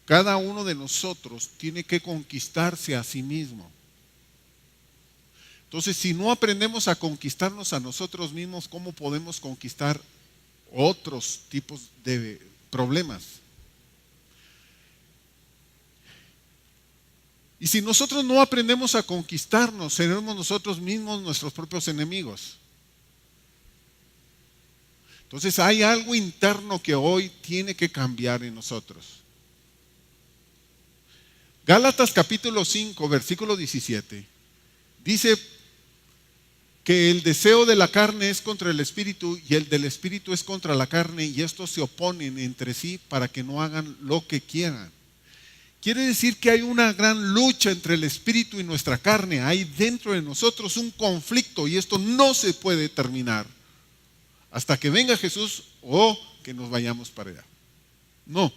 Cada uno de nosotros tiene que conquistarse a sí mismo. Entonces, si no aprendemos a conquistarnos a nosotros mismos, ¿cómo podemos conquistar otros tipos de problemas? Y si nosotros no aprendemos a conquistarnos, seremos nosotros mismos nuestros propios enemigos. Entonces hay algo interno que hoy tiene que cambiar en nosotros. Gálatas capítulo 5, versículo 17, dice que el deseo de la carne es contra el espíritu y el del espíritu es contra la carne, y estos se oponen entre sí para que no hagan lo que quieran. Quiere decir que hay una gran lucha entre el espíritu y nuestra carne. Hay dentro de nosotros un conflicto y esto no se puede terminar hasta que venga Jesús o que nos vayamos para allá. No,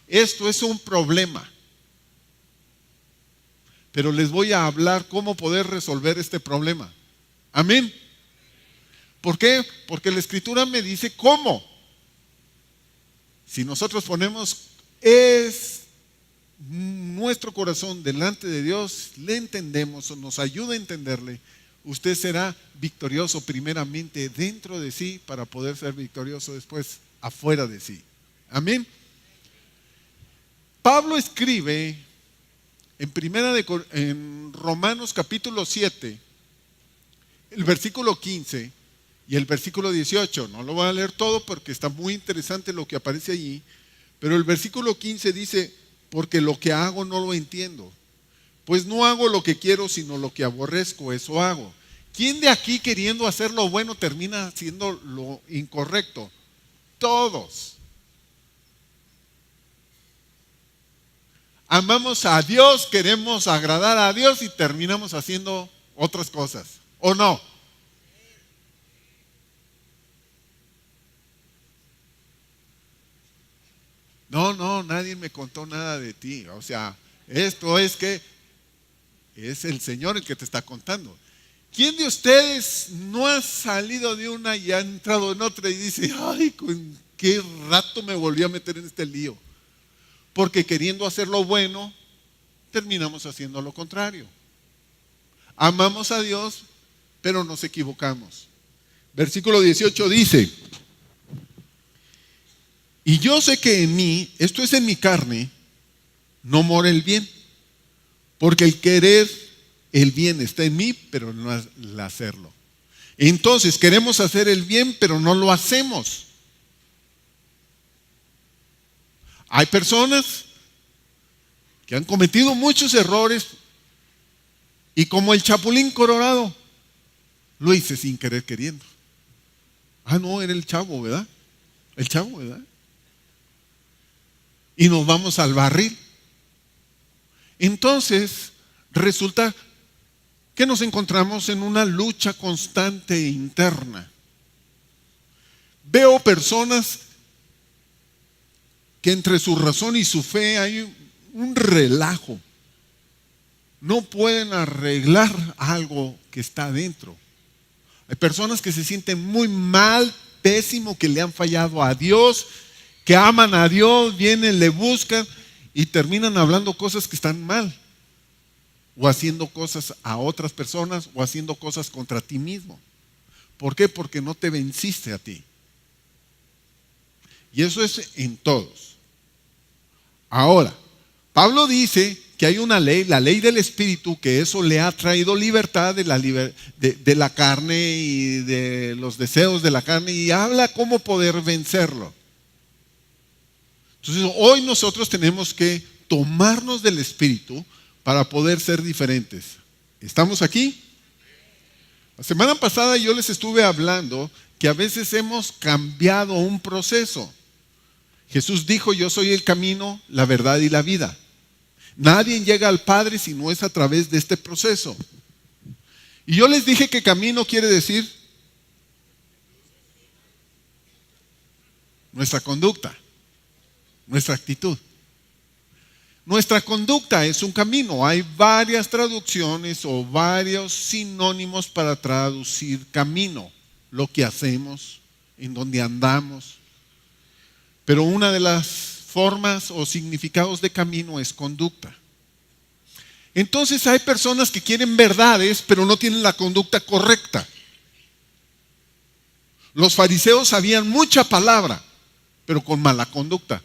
esto es un problema. Pero les voy a hablar cómo poder resolver este problema. Amén. ¿Por qué? Porque la Escritura me dice cómo. Si nosotros ponemos nuestro corazón delante de Dios, le entendemos o nos ayuda a entenderle, usted será victorioso primeramente dentro de sí para poder ser victorioso después afuera de sí. Amén. Pablo escribe en Romanos capítulo 7, el versículo 15 y el versículo 18. No lo voy a leer todo porque está muy interesante lo que aparece allí, pero el versículo 15 dice: porque lo que hago no lo entiendo, pues no hago lo que quiero, sino lo que aborrezco, eso hago. ¿Quién de aquí queriendo hacer lo bueno termina haciendo lo incorrecto? Todos. Amamos a Dios, queremos agradar a Dios y terminamos haciendo otras cosas, ¿o no? No, nadie me contó nada de ti. O sea, esto es que es el Señor el que te está contando. ¿Quién de ustedes no ha salido de una y ha entrado en otra y dice: ay, con qué rato me volví a meter en este lío? Porque queriendo hacer lo bueno, terminamos haciendo lo contrario. Amamos a Dios, pero nos equivocamos. Versículo 18 dice: y yo sé que en mí, esto es en mi carne, no mora el bien. Porque el querer el bien está en mí, pero no el hacerlo. Entonces queremos hacer el bien, pero no lo hacemos. Hay personas que han cometido muchos errores y como el Chapulín Colorado, lo hice sin querer queriendo. No, era el chavo, ¿verdad? El chavo, ¿verdad? Y nos vamos al barril. Entonces, resulta que nos encontramos en una lucha constante interna. Veo personas que entre su razón y su fe hay un relajo. No pueden arreglar algo que está adentro. Hay personas que se sienten muy mal, pésimo, que le han fallado a Dios, que aman a Dios, vienen, le buscan y terminan hablando cosas que están mal, o haciendo cosas a otras personas, o haciendo cosas contra ti mismo. ¿Por qué? Porque no te venciste a ti. Y eso es en todos. Ahora, Pablo dice que hay una ley, la ley del Espíritu, que eso le ha traído libertad de la carne y de los deseos de la carne, y habla cómo poder vencerlo. Entonces, hoy nosotros tenemos que tomarnos del Espíritu para poder ser diferentes. ¿Estamos aquí? La semana pasada yo les estuve hablando que a veces hemos cambiado un proceso. Jesús dijo: yo soy el camino, la verdad y la vida. Nadie llega al Padre si no es a través de este proceso. Y yo les dije que camino quiere decir nuestra conducta, nuestra actitud. Nuestra conducta es un camino. Hay varias traducciones o varios sinónimos para traducir camino. Lo que hacemos, en donde andamos. Pero una de las formas o significados de camino es conducta. Entonces hay personas que quieren verdades, pero no tienen la conducta correcta. Los fariseos sabían mucha palabra, pero con mala conducta.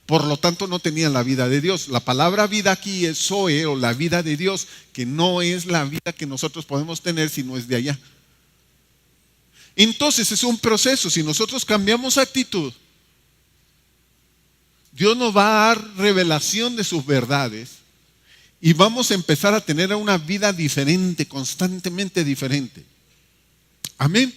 Por lo tanto, no tenían la vida de Dios. La palabra vida aquí es Zoe, o la vida de Dios, que no es la vida que nosotros podemos tener si no es de allá. Entonces es un proceso. Si nosotros cambiamos actitud, Dios nos va a dar revelación de sus verdades y vamos a empezar a tener una vida diferente, constantemente diferente. Amén.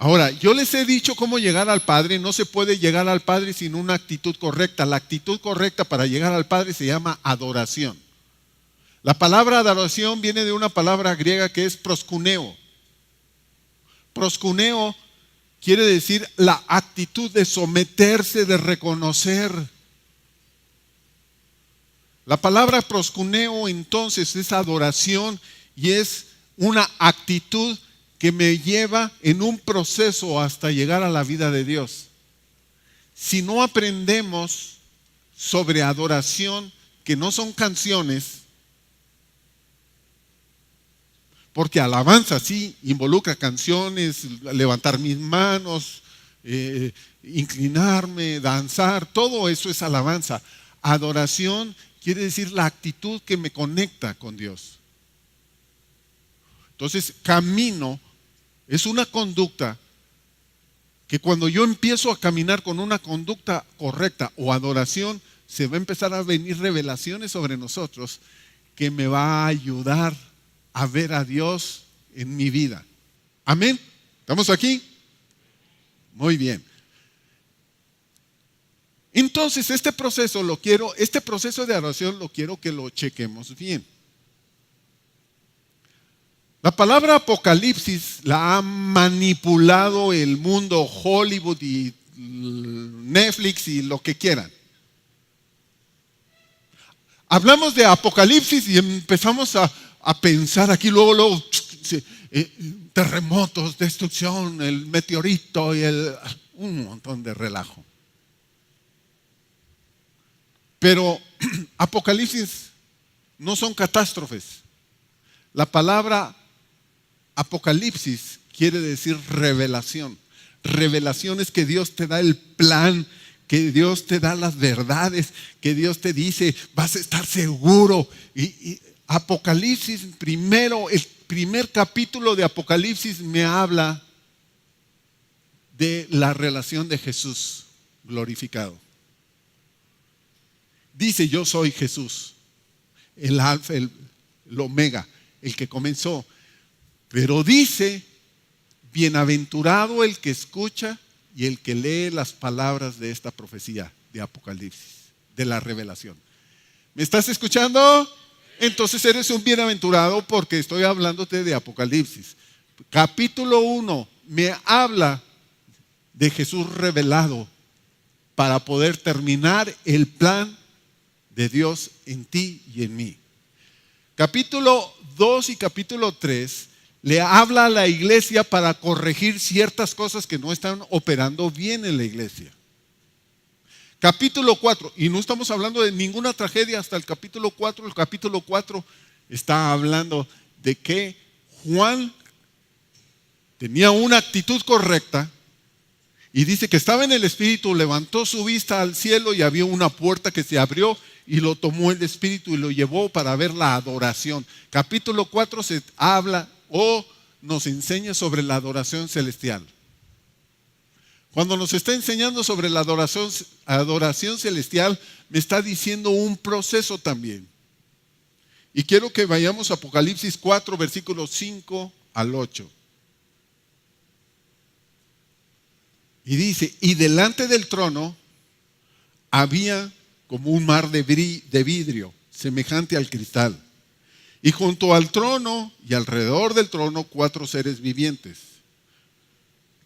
Ahora, yo les he dicho cómo llegar al Padre. No se puede llegar al Padre sin una actitud correcta. La actitud correcta para llegar al Padre se llama adoración. La palabra adoración viene de una palabra griega que es proskuneo. Proskuneo quiere decir la actitud de someterse, de reconocer. La palabra proskuneo entonces es adoración y es una actitud que me lleva en un proceso hasta llegar a la vida de Dios. Si no aprendemos sobre adoración, que no son canciones, porque alabanza sí involucra canciones, levantar mis manos, inclinarme, danzar, todo eso es alabanza. Adoración quiere decir la actitud que me conecta con Dios. Entonces, camino es una conducta que cuando yo empiezo a caminar con una conducta correcta o adoración, se va a empezar a venir revelaciones sobre nosotros que me va a ayudar a ver a Dios en mi vida. Amén. ¿Estamos aquí? Muy bien. Entonces, este proceso de adoración lo quiero que lo chequemos bien. La palabra apocalipsis la ha manipulado el mundo Hollywood y Netflix y lo que quieran. Hablamos de apocalipsis y empezamos a pensar aquí luego terremotos, destrucción, el meteorito y un montón de relajo. Pero apocalipsis no son catástrofes. La palabra apocalipsis quiere decir revelación. Revelación es que Dios te da el plan, que Dios te da las verdades, que Dios te dice, vas a estar seguro. Y Apocalipsis, el primer capítulo de Apocalipsis me habla de la relación de Jesús glorificado. Dice, yo soy Jesús, el alfa, el omega, el que comenzó. Pero dice, bienaventurado el que escucha y el que lee las palabras de esta profecía de Apocalipsis, de la revelación. ¿Me estás escuchando? Entonces eres un bienaventurado porque estoy hablándote de Apocalipsis. Capítulo 1 me habla de Jesús revelado para poder terminar el plan de Dios en ti y en mí. Capítulo 2 y capítulo 3 le habla a la iglesia para corregir ciertas cosas que no están operando bien en la iglesia. Capítulo 4, y no estamos hablando de ninguna tragedia hasta el capítulo 4. El capítulo 4 está hablando de que Juan tenía una actitud correcta y dice que estaba en el Espíritu, levantó su vista al cielo y había una puerta que se abrió y lo tomó el Espíritu y lo llevó para ver la adoración. Capítulo 4 se habla o nos enseña sobre la adoración celestial. Cuando nos está enseñando sobre la adoración celestial, me está diciendo un proceso también. Y quiero que vayamos a Apocalipsis 4, versículos 5 al 8. Y dice, y delante del trono había como un mar de vidrio, semejante al cristal. Y junto al trono y alrededor del trono 4 seres vivientes,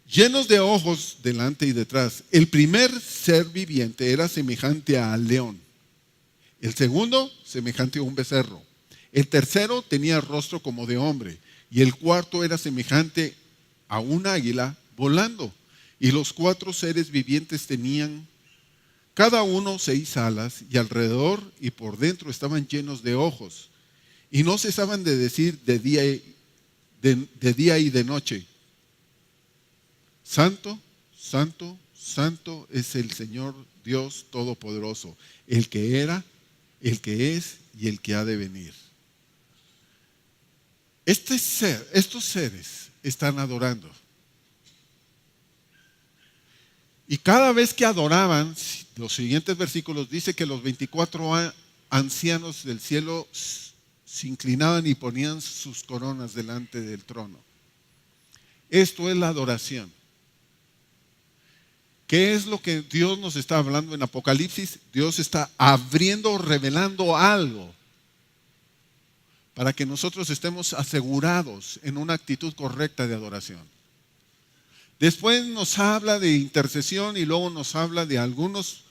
llenos de ojos delante y detrás. El primer ser viviente era semejante al león. El segundo, semejante a un becerro. El tercero tenía rostro como de hombre. Y el cuarto era semejante a un águila volando. Y los 4 seres vivientes tenían Cada uno 6 alas, y alrededor y por dentro estaban llenos de ojos, y no cesaban de decir de día y de noche: Santo, santo, santo es el Señor Dios Todopoderoso, el que era, el que es y el que ha de venir. Estos seres están adorando. Y cada vez que adoraban, los siguientes versículos dice que los 24 ancianos del cielo se inclinaban y ponían sus coronas delante del trono. Esto es la adoración. ¿Qué es lo que Dios nos está hablando en Apocalipsis? Dios está abriendo, revelando algo para que nosotros estemos asegurados en una actitud correcta de adoración. Después nos habla de intercesión y luego nos habla de algunos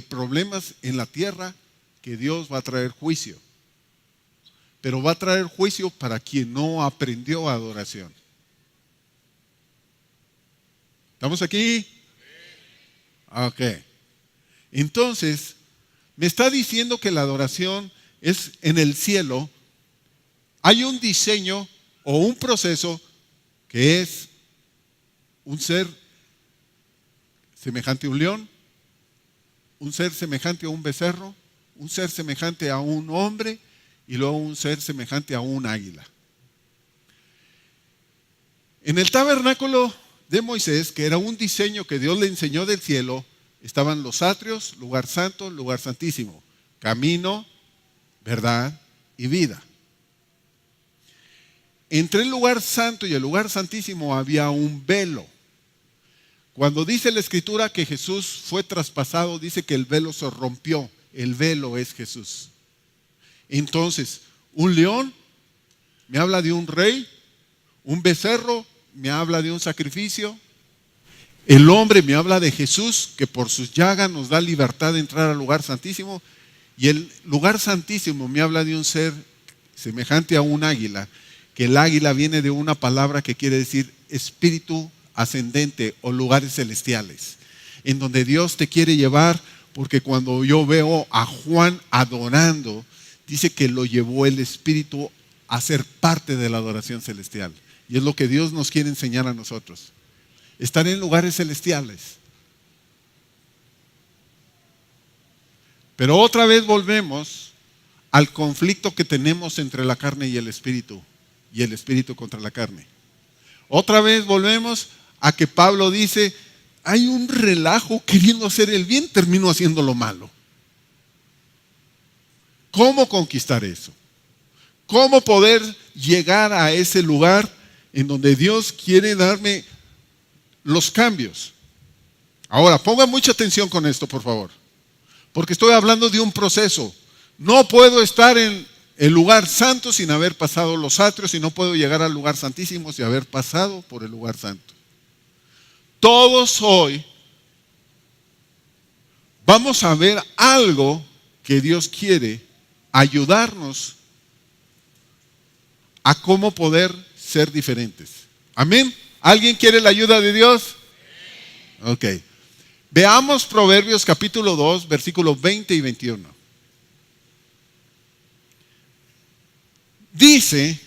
problemas en la tierra que Dios va a traer juicio. Pero va a traer juicio para quien no aprendió adoración. ¿Estamos aquí? Ok. Entonces, me está diciendo que la adoración es en el cielo. Hay un diseño o un proceso que es un ser semejante a un león, un ser semejante a un becerro, un ser semejante a un hombre y luego un ser semejante a un águila. En el tabernáculo de Moisés, que era un diseño que Dios le enseñó del cielo, estaban los atrios, lugar santo, lugar santísimo, camino, verdad y vida. Entre el lugar santo y el lugar santísimo había un velo. Cuando dice la Escritura que Jesús fue traspasado, dice que el velo se rompió. El velo es Jesús. Entonces, un león me habla de un rey, un becerro me habla de un sacrificio, el hombre me habla de Jesús, que por sus llagas nos da libertad de entrar al lugar santísimo, y el lugar santísimo me habla de un ser semejante a un águila, que el águila viene de una palabra que quiere decir espíritu ascendente o lugares celestiales, en donde Dios te quiere llevar, porque cuando yo veo a Juan adorando, dice que lo llevó el Espíritu a ser parte de la adoración celestial. Y es lo que Dios nos quiere enseñar a nosotros. Estar en lugares celestiales. Pero otra vez volvemos al conflicto que tenemos entre la carne y el espíritu contra la carne. Otra vez volvemos a que Pablo dice: hay un relajo queriendo hacer el bien, termino haciendo lo malo. ¿Cómo conquistar eso? ¿Cómo poder llegar a ese lugar en donde Dios quiere darme los cambios? Ahora, pongan mucha atención con esto, por favor, porque estoy hablando de un proceso. No puedo estar en el lugar santo sin haber pasado los atrios, y no puedo llegar al lugar santísimo sin haber pasado por el lugar santo. Todos hoy vamos a ver algo que Dios quiere ayudarnos a cómo poder ser diferentes. ¿Amén? ¿Alguien quiere la ayuda de Dios? Ok. Veamos Proverbios capítulo 2, versículos 20 y 21. Dice: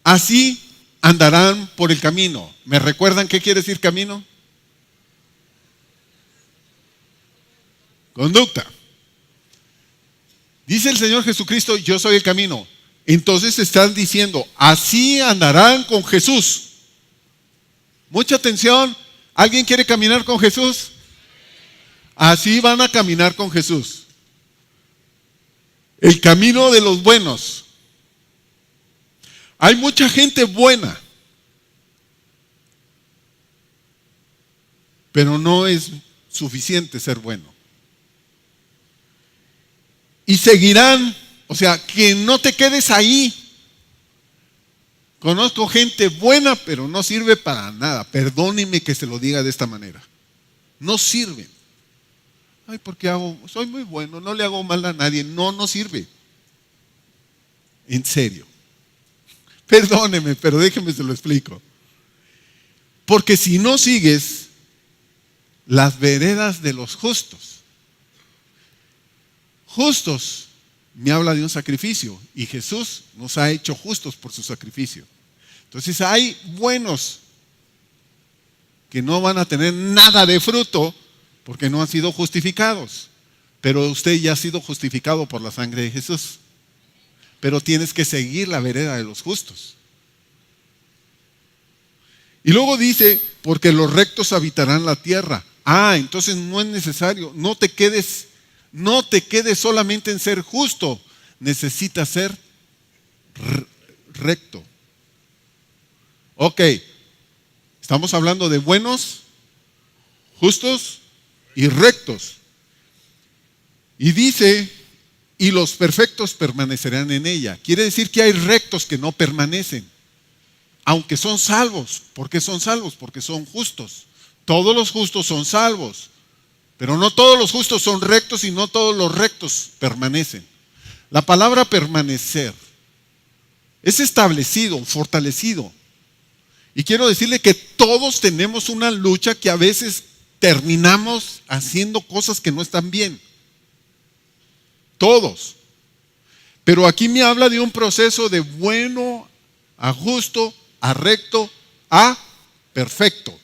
así andarán por el camino. ¿Me recuerdan qué quiere decir camino? Conducta. Dice el Señor Jesucristo: yo soy el camino. Entonces están diciendo: así andarán con Jesús. Mucha atención. ¿Alguien quiere caminar con Jesús? Así van a caminar con Jesús. El camino de los buenos. Hay mucha gente buena, pero no es suficiente ser bueno. Y seguirán, o sea, que no te quedes ahí. Conozco gente buena, pero no sirve para nada. Perdónenme que se lo diga de esta manera. No sirven. Ay, porque soy muy bueno, no le hago mal a nadie. No sirve. En serio. Perdóneme, pero déjeme se lo explico. Porque si no sigues las veredas de los justos. Justos me habla de un sacrificio y Jesús nos ha hecho justos por su sacrificio. Entonces hay buenos que no van a tener nada de fruto porque no han sido justificados. Pero usted ya ha sido justificado por la sangre de Jesús. Pero tienes que seguir la vereda de los justos. Y luego dice, porque los rectos habitarán la tierra. Entonces no es necesario, no te quedes solamente en ser justo, necesitas ser recto. Ok, estamos hablando de buenos, justos y rectos. Y dice, y los perfectos permanecerán en ella. Quiere decir que hay rectos que no permanecen, aunque son salvos. ¿Por qué son salvos? Porque son justos. Todos los justos son salvos, pero no todos los justos son rectos y no todos los rectos permanecen. La palabra permanecer es establecido, fortalecido. Y quiero decirle que todos tenemos una lucha que a veces terminamos haciendo cosas que no están bien. Todos. Pero aquí me habla de un proceso de bueno a justo, a recto, a perfecto.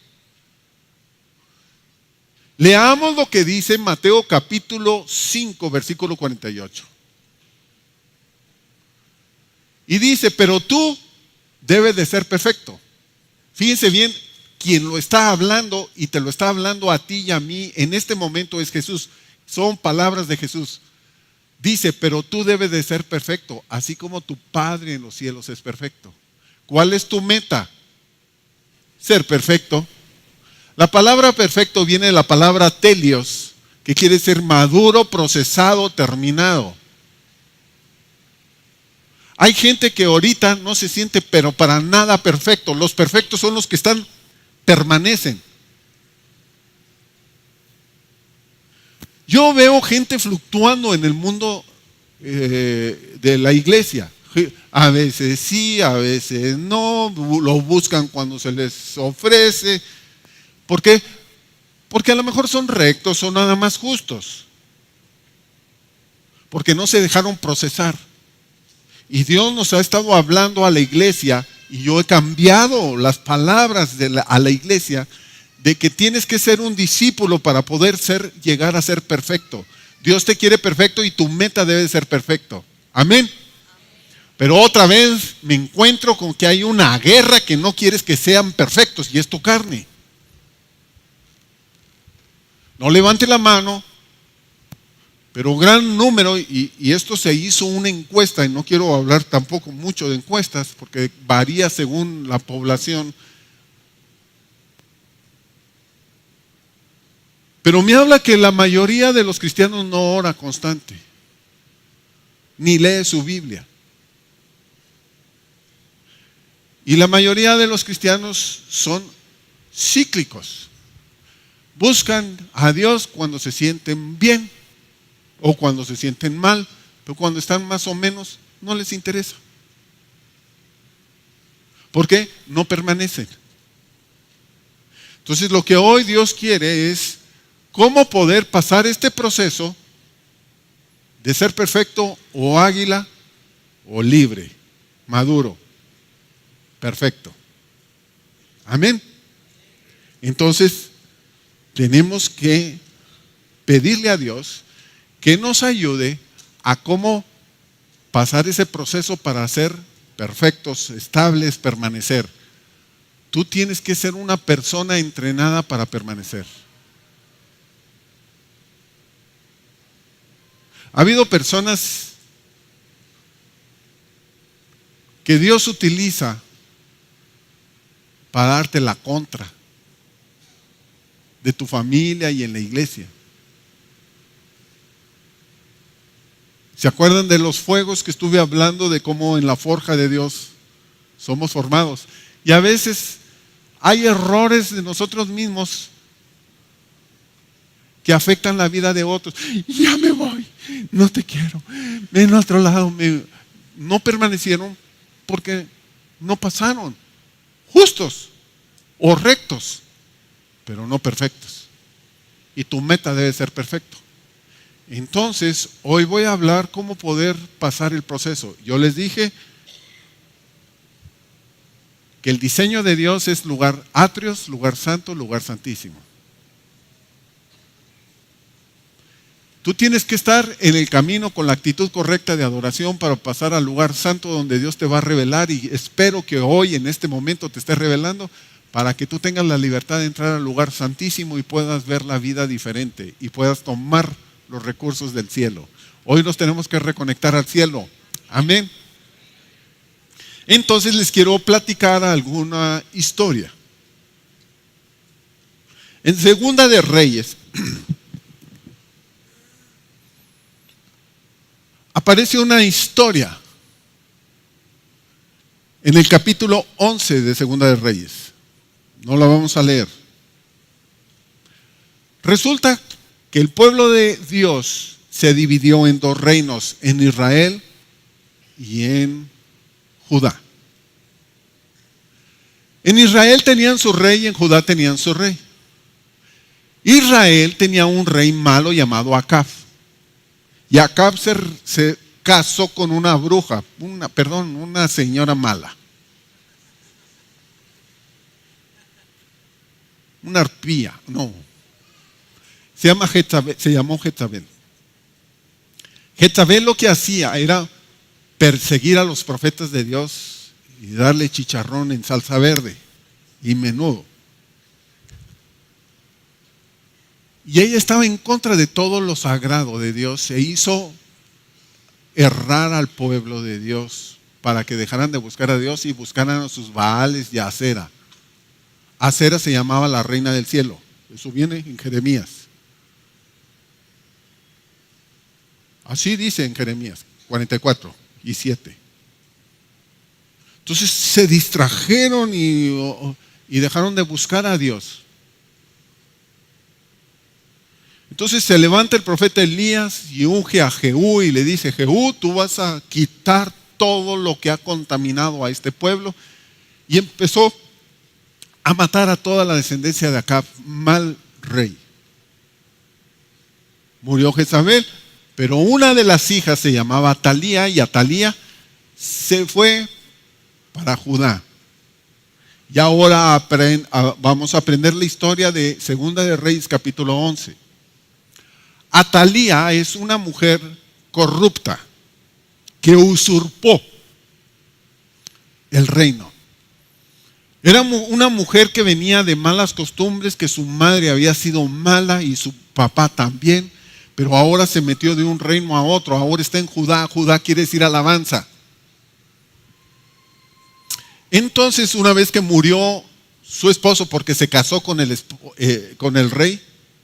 Leamos lo que dice Mateo capítulo 5, versículo 48. Y dice, pero tú debes de ser perfecto. Fíjense bien, quien lo está hablando y te lo está hablando a ti y a mí en este momento es Jesús. Son palabras de Jesús. Dice, pero tú debes de ser perfecto, así como tu Padre en los cielos es perfecto. ¿Cuál es tu meta? Ser perfecto. La palabra perfecto viene de la palabra telios, que quiere decir maduro, procesado, terminado. Hay gente que ahorita no se siente pero para nada perfecto. Los perfectos son los que permanecen. Yo veo gente fluctuando en el mundo de la iglesia. A veces sí, a veces no, lo buscan cuando se les ofrece. ¿Por qué? Porque a lo mejor son rectos o nada más justos. Porque no se dejaron procesar. Y Dios nos ha estado hablando a la iglesia, y yo he cambiado las palabras a la iglesia, de que tienes que ser un discípulo para poder llegar a ser perfecto. Dios te quiere perfecto y tu meta debe ser perfecto. Amén. Pero otra vez me encuentro con que hay una guerra que no quieres que sean perfectos y es tu carne. No levante la mano, pero gran número, y esto se hizo una encuesta, y no quiero hablar tampoco mucho de encuestas porque varía según la población. Pero me habla que la mayoría de los cristianos no ora constante, ni lee su Biblia. Y la mayoría de los cristianos son cíclicos. Buscan a Dios cuando se sienten bien o cuando se sienten mal, pero cuando están más o menos no les interesa. ¿Por qué? No permanecen. Entonces lo que hoy Dios quiere es cómo poder pasar este proceso de ser perfecto o águila o libre, maduro, perfecto. Amén. Entonces tenemos que pedirle a Dios que nos ayude a cómo pasar ese proceso para ser perfectos, estables, permanecer. Tú tienes que ser una persona entrenada para permanecer. Ha habido personas que Dios utiliza para darte la contra de tu familia y en la iglesia. ¿Se acuerdan de los fuegos que estuve hablando de cómo en la forja de Dios somos formados? Y a veces hay errores de nosotros mismos que afectan la vida de otros. Ya me voy, no te quiero, ven a otro lado. No permanecieron porque no pasaron justos o rectos, pero no perfectos. y tu meta debe ser perfecto. Entonces, hoy voy a hablar cómo poder pasar el proceso. Yo les dije que el diseño de Dios es lugar atrios, lugar santo, lugar santísimo. Tú tienes que estar en el camino con la actitud correcta de adoración para pasar al lugar santo donde Dios te va a revelar, y espero que hoy en este momento te esté revelando para que tú tengas la libertad de entrar al lugar santísimo y puedas ver la vida diferente y puedas tomar los recursos del cielo. Hoy nos tenemos que reconectar al cielo. Amén. Entonces les quiero platicar alguna historia. En Segunda de Reyes aparece una historia en el capítulo 11 de Segunda de Reyes. No la vamos a leer. Resulta que el pueblo de Dios se dividió en dos reinos, en Israel y en Judá. En Israel tenían su rey y en Judá tenían su rey. Israel tenía un rey malo llamado Acab. Y Acab se casó con una bruja, una señora mala. Una arpía, no. Se llamó Jezabel. Jezabel lo que hacía era perseguir a los profetas de Dios y darle chicharrón en salsa verde y menudo. Y ella estaba en contra de todo lo sagrado de Dios. Se hizo errar al pueblo de Dios para que dejaran de buscar a Dios y buscaran a sus Baales y a Acera. Acera se llamaba la reina del cielo. Eso viene en Jeremías. Así dice en Jeremías 44 y 7. Entonces se distrajeron y dejaron de buscar a Dios. Entonces se levanta el profeta Elías y unge a Jehú y le dice: Jehú, tú vas a quitar todo lo que ha contaminado a este pueblo. Y empezó a matar a toda la descendencia de Acab, mal rey. Murió Jezabel, pero una de las hijas se llamaba Atalía, y Atalía se fue para Judá. Y ahora vamos a aprender la historia de Segunda de Reyes capítulo 11. Atalía es una mujer corrupta que usurpó el reino. Era una mujer que venía de malas costumbres, que su madre había sido mala y su papá también, pero ahora se metió de un reino a otro. Ahora está en Judá. Judá quiere decir alabanza. Entonces, una vez que murió su esposo, porque se casó con el rey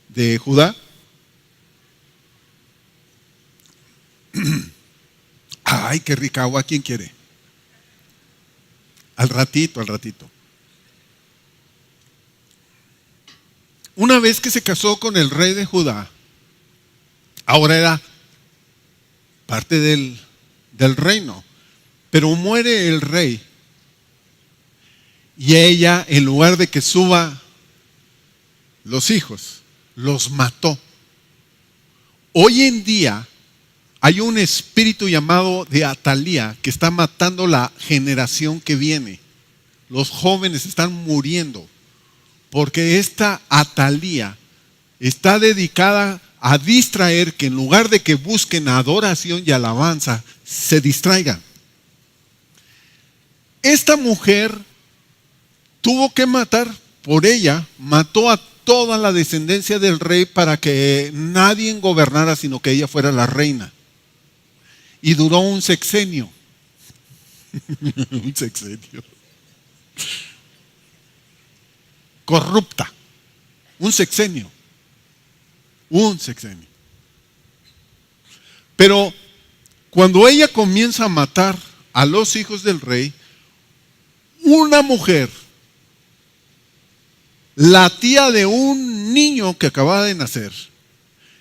de Judá, ay, qué rica agua, ¿quién quiere? Al ratito. Una vez que se casó con el rey de Judá, ahora era parte del reino, pero muere el rey y ella, en lugar de que suba los hijos, los mató. Hoy en día hay un espíritu llamado de Atalía que está matando la generación que viene. Los jóvenes están muriendo porque esta Atalía está dedicada a distraer, que en lugar de que busquen adoración y alabanza, se distraigan. Esta mujer tuvo que matar, por ella mató a toda la descendencia del rey para que nadie gobernara sino que ella fuera la reina. Y duró un sexenio. Un sexenio. Corrupta. Un sexenio. Pero cuando ella comienza a matar a los hijos del rey, una mujer, la tía de un niño que acababa de nacer,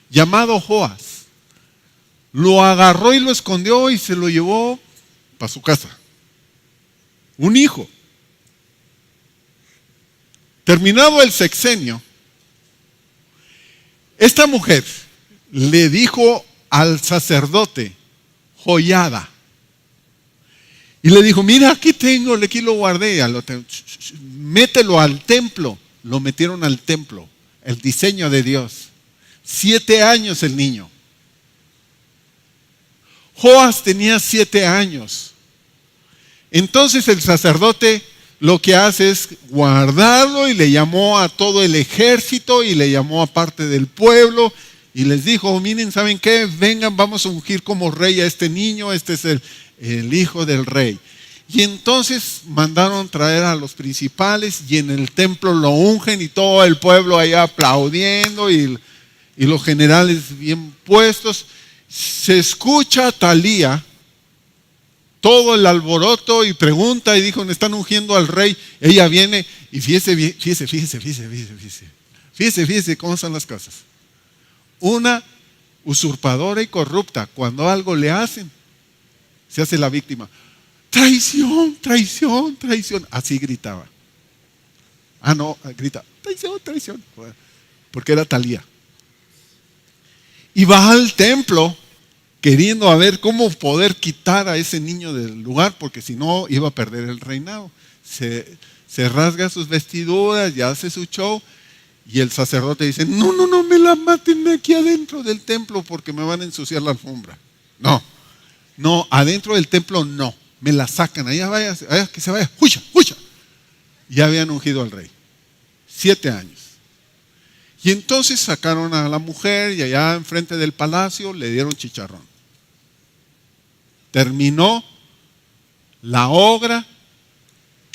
llamado Joás, lo agarró y lo escondió y se lo llevó para su casa. Un hijo. Terminado el sexenio, Esta mujer le dijo al sacerdote Joiada, y le dijo, mira, aquí lo guardé, mételo al templo. Lo metieron al templo, el diseño de Dios. 7 años el niño. Joás tenía 7 años. Entonces el sacerdote lo que hace es guardarlo y le llamó a todo el ejército y le llamó a parte del pueblo y les dijo, miren, ¿saben qué? Vengan, vamos a ungir como rey a este niño, este es el hijo del rey. Y entonces mandaron traer a los principales y en el templo lo ungen y todo el pueblo allá aplaudiendo y los generales bien puestos. Se escucha a Talía, todo el alboroto y pregunta y dijo, ¿me están ungiendo al rey? Ella viene y fíjese cómo son las cosas. Una usurpadora y corrupta, cuando algo le hacen, se hace la víctima. Traición, traición, traición. Así gritaba. Grita, traición, traición. Porque era Talía. Y va al templo queriendo a ver cómo poder quitar a ese niño del lugar, porque si no iba a perder el reinado. Se rasga sus vestiduras y hace su show. Y el sacerdote dice, no me la maten aquí adentro del templo porque me van a ensuciar la alfombra. No, adentro del templo no. Me la sacan, allá vaya, que se vaya, huya. Ya habían ungido al rey. 7 años. Y entonces sacaron a la mujer y allá enfrente del palacio le dieron chicharrón. Terminó la obra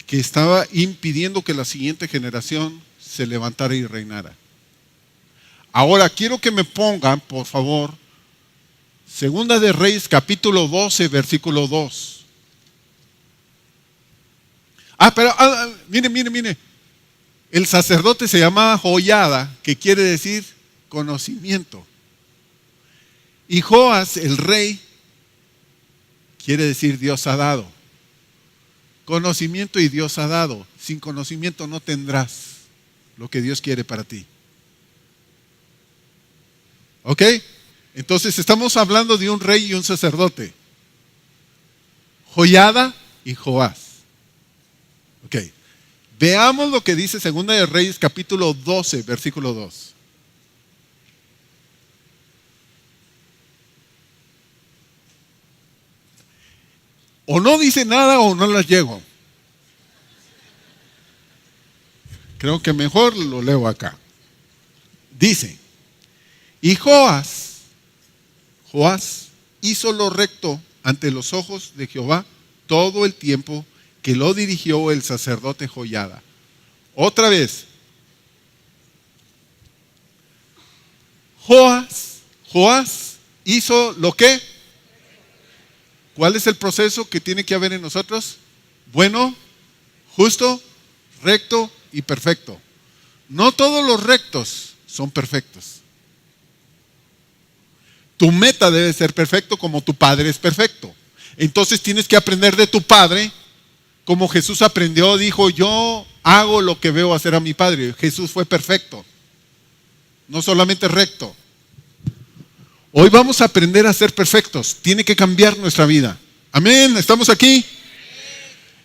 que estaba impidiendo que la siguiente generación se levantara y reinara. Ahora quiero que me pongan, por favor, Segunda de Reyes, capítulo 12, versículo 2. Pero mire. El sacerdote se llamaba Joiada, que quiere decir conocimiento. Y Joás, el rey, quiere decir Dios ha dado. Conocimiento y Dios ha dado. Sin conocimiento no tendrás lo que Dios quiere para ti. ¿Ok? Entonces estamos hablando de un rey y un sacerdote. Joiada y Joás. Ok. Veamos lo que dice Segunda de Reyes, capítulo 12, versículo 2. O no dice nada o no las llego. Creo que mejor lo leo acá. Dice, y Joás hizo lo recto ante los ojos de Jehová todo el tiempo que lo dirigió el sacerdote Joiada. Otra vez. Joás hizo lo que. ¿Cuál es el proceso que tiene que haber en nosotros? Bueno, justo, recto y perfecto. No todos los rectos son perfectos. Tu meta debe ser perfecto como tu padre es perfecto. Entonces tienes que aprender de tu padre. Como Jesús aprendió, dijo, yo hago lo que veo hacer a mi Padre. Jesús fue perfecto, no solamente recto. Hoy vamos a aprender a ser perfectos. Tiene que cambiar nuestra vida. Amén, ¿estamos aquí?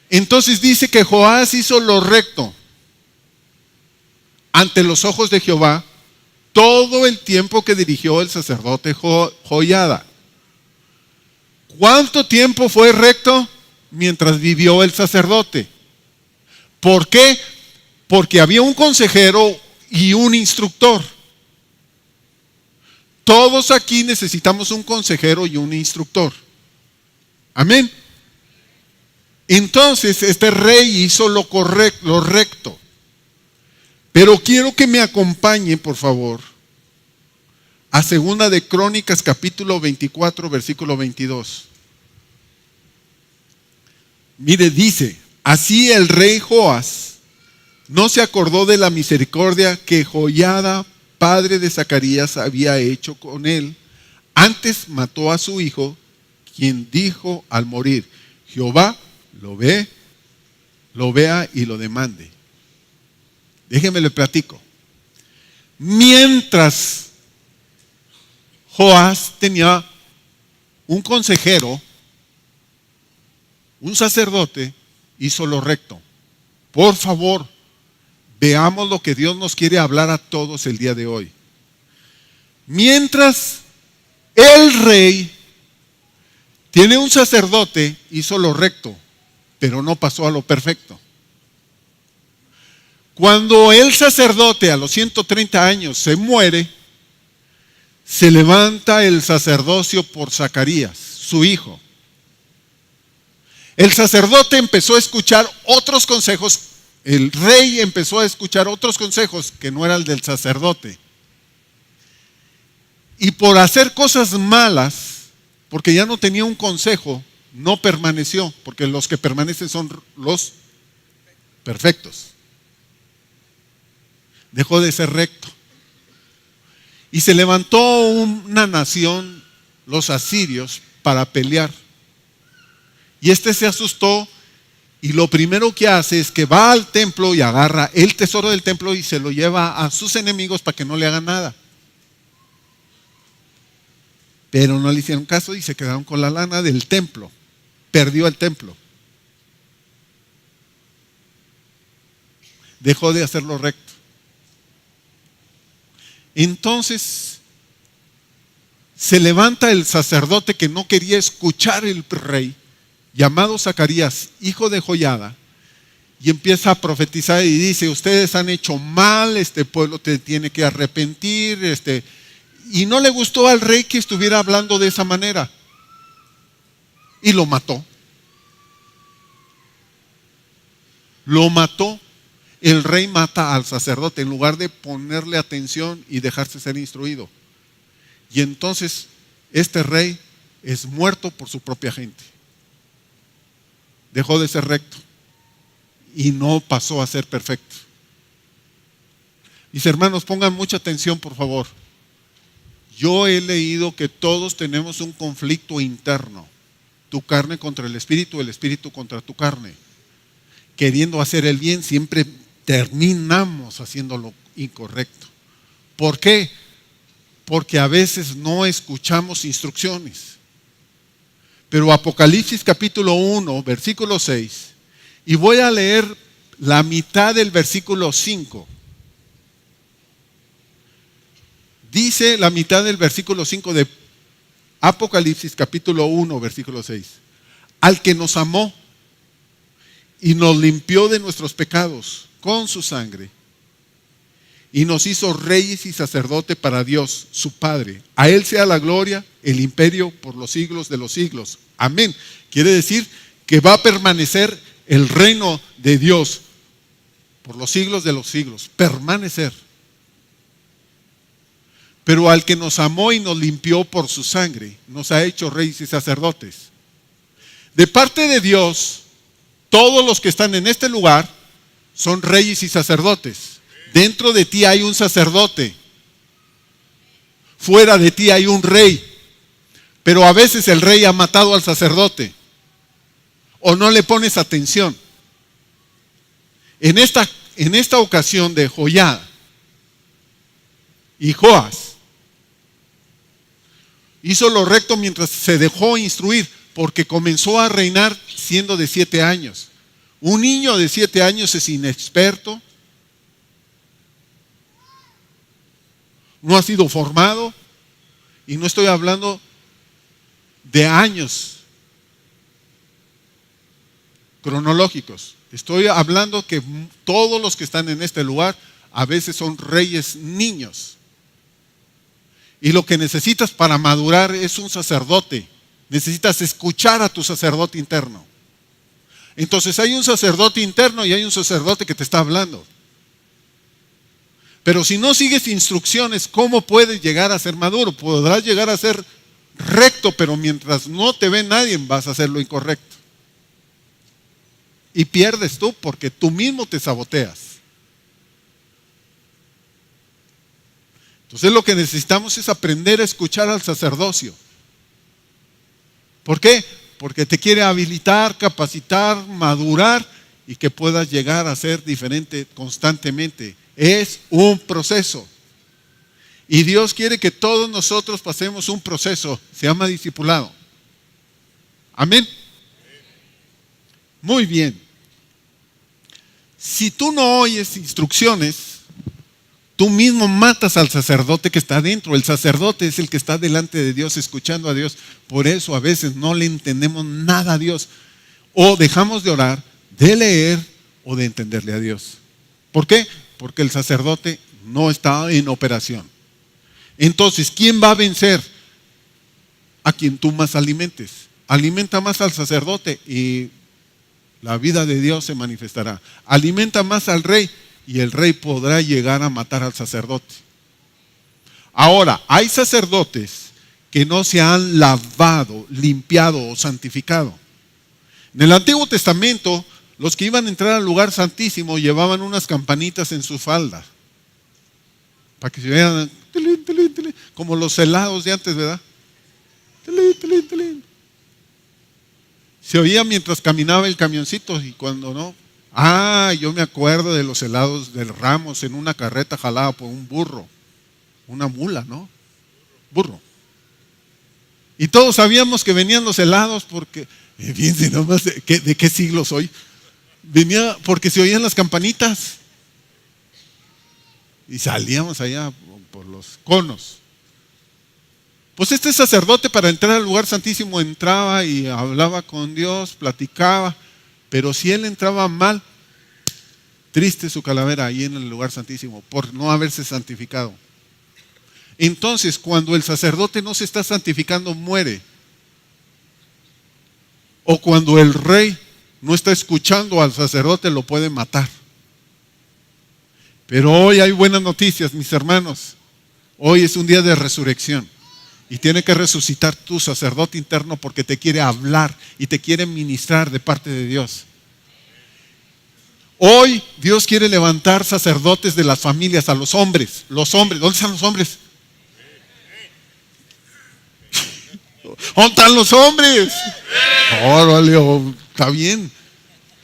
Entonces dice que Joás hizo lo recto ante los ojos de Jehová todo el tiempo que dirigió el sacerdote Joiada. ¿Cuánto tiempo fue recto? Mientras vivió el sacerdote. ¿Por qué? Porque había un consejero y un instructor. Todos aquí necesitamos un consejero y un instructor. Amén. Entonces este rey hizo lo correcto, lo recto. Pero quiero que me acompañen, por favor, a Segunda de Crónicas, capítulo 24, versículo 22. Mire, dice, así el rey Joás no se acordó de la misericordia que Joiada, padre de Zacarías, había hecho con él. Antes mató a su hijo, quien dijo al morir, Jehová lo vea y lo demande. Déjeme le platico. Mientras Joás tenía un consejero, un sacerdote, hizo lo recto. Por favor, veamos lo que Dios nos quiere hablar a todos el día de hoy. Mientras el rey tiene un sacerdote, hizo lo recto, pero no pasó a lo perfecto. Cuando el sacerdote a los 130 años se muere, se levanta el sacerdocio por Zacarías, su hijo. El sacerdote empezó a escuchar otros consejos, el rey empezó a escuchar otros consejos que no era el del sacerdote. Y por hacer cosas malas, porque ya no tenía un consejo, no permaneció, porque los que permanecen son los perfectos. Dejó de ser recto. Y se levantó una nación, los asirios, para pelear. Y este se asustó y lo primero que hace es que va al templo y agarra el tesoro del templo y se lo lleva a sus enemigos para que no le hagan nada. Pero no le hicieron caso y se quedaron con la lana del templo. Perdió el templo. Dejó de hacer lo recto. Entonces se levanta el sacerdote que no quería escuchar el rey, llamado Zacarías, hijo de Joiada, y empieza a profetizar y dice: ustedes han hecho mal, este pueblo te tiene que arrepentir, y no le gustó al rey que estuviera hablando de esa manera y lo mató. Lo mató. El rey mata al sacerdote en lugar de ponerle atención y dejarse ser instruido. Y entonces este rey es muerto por su propia gente. Dejó de ser recto y no pasó a ser perfecto. Mis hermanos, pongan mucha atención, por favor. Yo he leído que todos tenemos un conflicto interno. Tu carne contra el espíritu contra tu carne. Queriendo hacer el bien, siempre terminamos haciendo lo incorrecto. ¿Por qué? Porque a veces no escuchamos instrucciones. Pero Apocalipsis capítulo 1, versículo 6, y voy a leer la mitad del versículo 5. Dice la mitad del versículo 5 de Apocalipsis capítulo 1, versículo 6. Al que nos amó y nos limpió de nuestros pecados con su sangre y nos hizo reyes y sacerdote para Dios, su Padre. A Él sea la gloria, el imperio por los siglos de los siglos. Amén. Quiere decir que va a permanecer el reino de Dios por los siglos de los siglos. Permanecer. Pero al que nos amó y nos limpió por su sangre, nos ha hecho reyes y sacerdotes. De parte de Dios, todos los que están en este lugar son reyes y sacerdotes. Dentro de ti hay un sacerdote. Fuera de ti hay un rey. Pero a veces el rey ha matado al sacerdote. O no le pones atención. En esta ocasión de Joiada y Joás hizo lo recto mientras se dejó instruir, porque comenzó a reinar siendo de 7 años. Un niño de 7 años es inexperto, no ha sido formado, y no estoy hablando de años cronológicos. Estoy hablando que todos los que están en este lugar a veces son reyes niños. Y lo que necesitas para madurar es un sacerdote. Necesitas escuchar a tu sacerdote interno. Entonces hay un sacerdote interno y hay un sacerdote que te está hablando. Pero si no sigues instrucciones, ¿cómo puedes llegar a ser maduro? Podrás llegar a ser recto, pero mientras no te ve nadie vas a hacer lo incorrecto. Y pierdes tú porque tú mismo te saboteas. Entonces lo que necesitamos es aprender a escuchar al sacerdocio. ¿Por qué? Porque te quiere habilitar, capacitar, madurar y que puedas llegar a ser diferente constantemente. Es un proceso. Y Dios quiere que todos nosotros pasemos un proceso, se llama discipulado. Amén. Muy bien. Si tú no oyes instrucciones, tú mismo matas al sacerdote que está dentro. El sacerdote es el que está delante de Dios, escuchando a Dios. Por eso a veces no le entendemos nada a Dios. O dejamos de orar, de leer o de entenderle a Dios. ¿Por qué? Porque el sacerdote no está en operación. Entonces, ¿quién va a vencer? A quien tú más alimentes. Alimenta más al sacerdote y la vida de Dios se manifestará. Alimenta más al rey y el rey podrá llegar a matar al sacerdote. Ahora, hay sacerdotes que no se han lavado, limpiado o santificado. En el Antiguo Testamento, los que iban a entrar al lugar santísimo llevaban unas campanitas en su falda para que se vean como los helados de antes, ¿verdad? Se oía mientras caminaba el camioncito y cuando no. Yo me acuerdo de los helados del Ramos en una carreta jalada por un burro, una mula, ¿no? Burro. Y todos sabíamos que venían los helados porque, fíjense nomás de qué siglo soy. Venía porque se oían las campanitas. Y salíamos allá por los conos. Pues este sacerdote para entrar al lugar santísimo entraba y hablaba con Dios, platicaba, pero si él entraba mal, triste su calavera ahí en el lugar santísimo por no haberse santificado. Entonces, cuando el sacerdote no se está santificando, muere. O cuando el rey no está escuchando al sacerdote, lo puede matar. Pero hoy hay buenas noticias, mis hermanos. Hoy es un día de resurrección. Y tiene que resucitar tu sacerdote interno porque te quiere hablar y te quiere ministrar de parte de Dios. Hoy Dios quiere levantar sacerdotes de las familias, a los hombres. Los hombres, ¿dónde están los hombres? ¿Dónde están los hombres? Órale, está bien.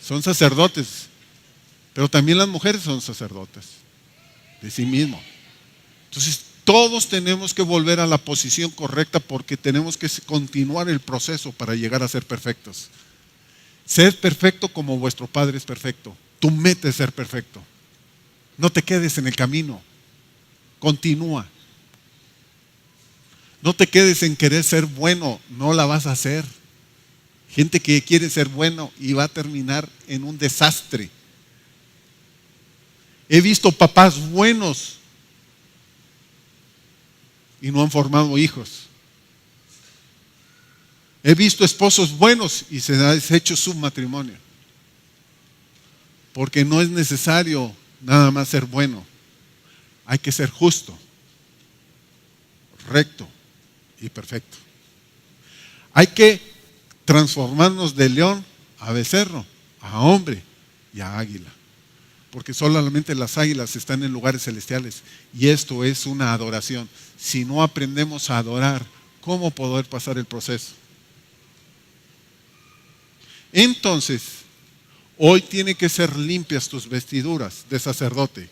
Son sacerdotes. Pero también las mujeres son sacerdotes de sí mismos. Entonces, todos tenemos que volver a la posición correcta porque tenemos que continuar el proceso para llegar a ser perfectos. Sed perfecto como vuestro Padre es perfecto. Tu meta es ser perfecto. No te quedes en el camino. Continúa. No te quedes en querer ser bueno. No la vas a hacer. Gente que quiere ser bueno y va a terminar en un desastre. He visto papás buenos y no han formado hijos. He visto esposos buenos y se ha deshecho su matrimonio. Porque no es necesario nada más ser bueno. Hay que ser justo, recto y perfecto. Hay que transformarnos de león a becerro, a hombre y a águila. Porque solamente las águilas están en lugares celestiales. Y esto es una adoración. Si no aprendemos a adorar, ¿cómo poder pasar el proceso? Entonces, hoy tiene que ser limpias tus vestiduras de sacerdote.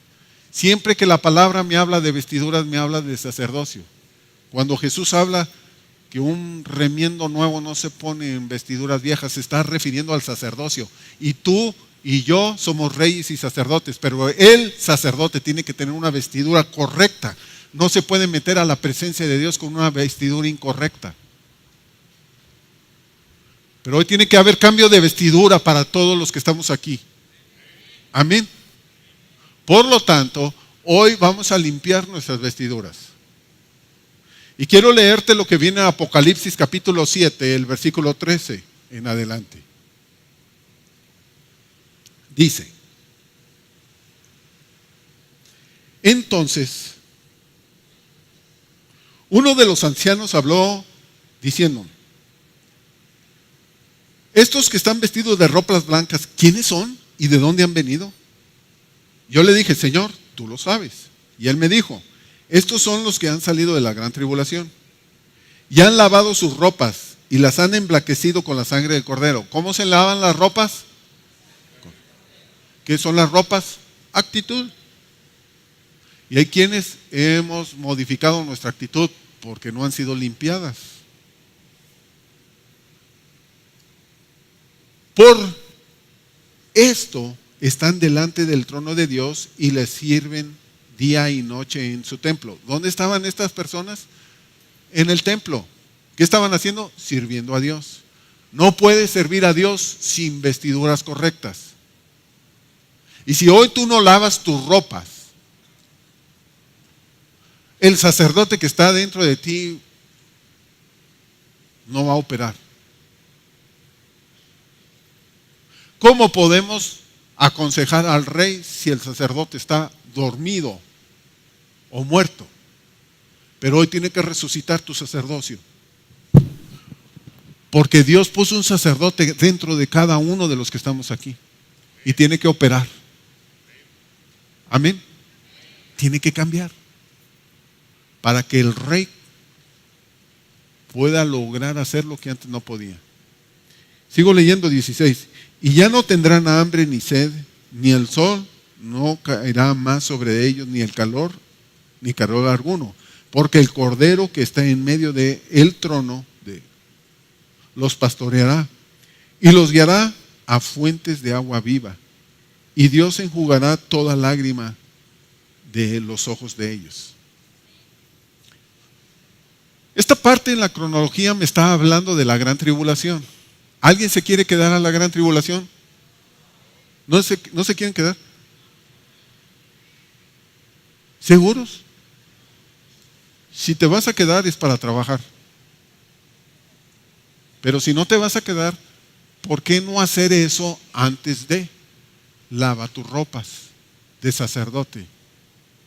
Siempre que la palabra me habla de vestiduras, me habla de sacerdocio. Cuando Jesús habla que un remiendo nuevo no se pone en vestiduras viejas, se está refiriendo al sacerdocio. Y tú y yo somos reyes y sacerdotes, pero el sacerdote tiene que tener una vestidura correcta. No se puede meter a la presencia de Dios con una vestidura incorrecta. Pero hoy tiene que haber cambio de vestidura para todos los que estamos aquí. Amén. Por lo tanto, hoy vamos a limpiar nuestras vestiduras. Y quiero leerte lo que viene en Apocalipsis capítulo 7, el versículo 13 en adelante. Dice: entonces, uno de los ancianos habló diciendo: estos que están vestidos de ropas blancas, ¿quiénes son y de dónde han venido? Yo le dije: Señor, tú lo sabes. Y él me dijo: estos son los que han salido de la gran tribulación y han lavado sus ropas y las han emblanquecido con la sangre del cordero. ¿Cómo se lavan las ropas? ¿Qué son las ropas? Actitud. Y hay quienes hemos modificado nuestra actitud porque no han sido limpiadas. Por esto están delante del trono de Dios y le sirven día y noche en su templo. ¿Dónde estaban estas personas? En el templo. ¿Qué estaban haciendo? Sirviendo a Dios. No puedes servir a Dios sin vestiduras correctas. Y si hoy tú no lavas tus ropas, el sacerdote que está dentro de ti no va a operar. ¿Cómo podemos aconsejar al rey si el sacerdote está dormido o muerto? Pero hoy tiene que resucitar tu sacerdocio. Porque Dios puso un sacerdote dentro de cada uno de los que estamos aquí. Y tiene que operar. Amén. Tiene que cambiar. Para que el rey pueda lograr hacer lo que antes no podía. Sigo leyendo 16. Y ya no tendrán hambre ni sed, ni el sol no caerá más sobre ellos, ni el calor, ni calor alguno. Porque el cordero que está en medio del trono los pastoreará y los guiará a fuentes de agua viva. Y Dios enjugará toda lágrima de los ojos de ellos. Esta parte en la cronología me está hablando de la gran tribulación. ¿Alguien se quiere quedar a la gran tribulación? ¿No se quieren quedar? ¿Seguros? Si te vas a quedar es para trabajar. Pero si no te vas a quedar, ¿por qué no hacer eso antes de? Lava tus ropas de sacerdote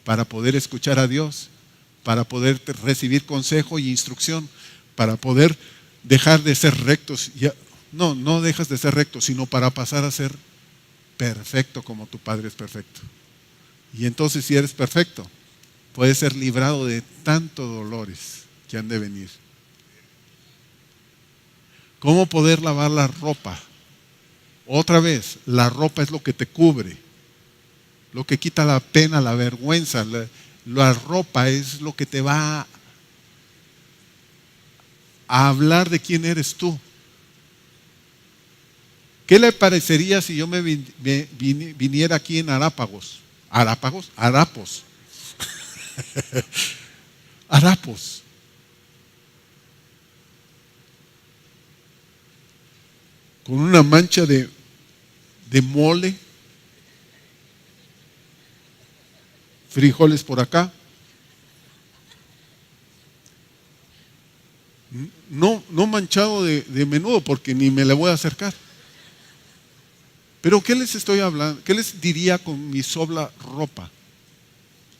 para poder escuchar a Dios, para poder recibir consejo y instrucción, para poder dejar de ser rectos. No dejas de ser recto, sino para pasar a ser perfecto como tu Padre es perfecto. Y entonces si eres perfecto, puedes ser librado de tantos dolores que han de venir. ¿Cómo poder lavar la ropa? Otra vez, la ropa es lo que te cubre, lo que quita la pena, la vergüenza. La ropa es lo que te va a hablar de quién eres tú. ¿Qué le parecería si yo me viniera aquí en Harapos? Con una mancha de mole, frijoles por acá. No manchado de menudo, porque ni me le voy a acercar. Pero ¿qué les estoy hablando? ¿Qué les diría con mi sola ropa?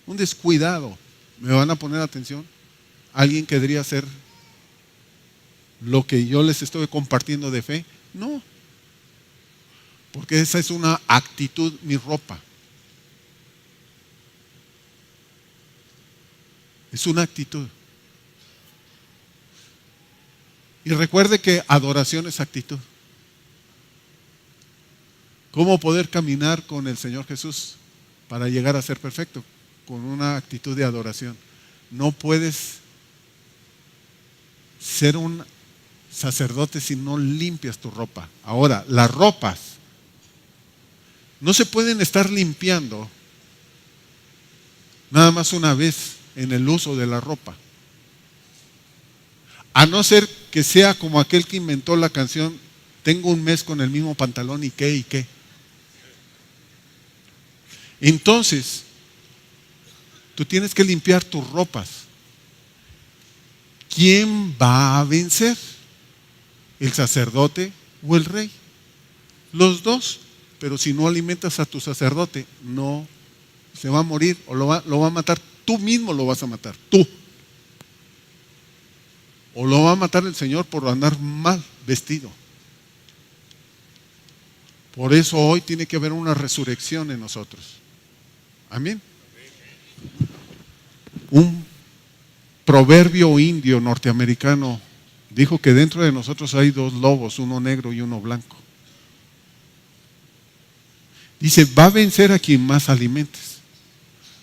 Un descuidado. ¿Me van a poner atención? ¿Alguien querría hacer lo que yo les estoy compartiendo de fe? No. Porque esa es una actitud, mi ropa. Es una actitud. Y recuerde que adoración es actitud. ¿Cómo poder caminar con el Señor Jesús para llegar a ser perfecto? Con una actitud de adoración. No puedes ser un sacerdote si no limpias tu ropa. Ahora, las ropas no se pueden estar limpiando nada más una vez en el uso de la ropa. A no ser que sea como aquel que inventó la canción, tengo un mes con el mismo pantalón y qué. Entonces, tú tienes que limpiar tus ropas. ¿Quién va a vencer? ¿El sacerdote o el rey? Los dos. Pero si no alimentas a tu sacerdote, no se va a morir o lo va a matar. Tú mismo lo vas a matar, tú. O lo va a matar el Señor por andar mal vestido. Por eso hoy tiene que haber una resurrección en nosotros. Amén. Un proverbio indio norteamericano dijo que dentro de nosotros hay dos lobos, uno negro y uno blanco. Dice, va a vencer a quien más alimentes.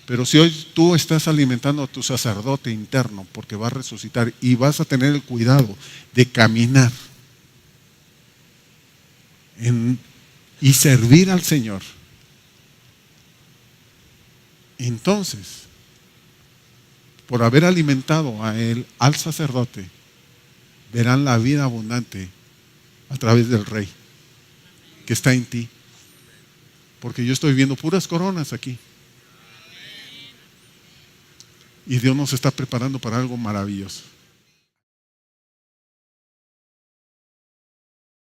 Pero si hoy tú estás alimentando a tu sacerdote interno, porque va a resucitar y vas a tener el cuidado de caminar y servir al Señor, entonces, por haber alimentado a él, al sacerdote, verán la vida abundante a través del Rey que está en ti. Porque yo estoy viendo puras coronas aquí. Y Dios nos está preparando para algo maravilloso.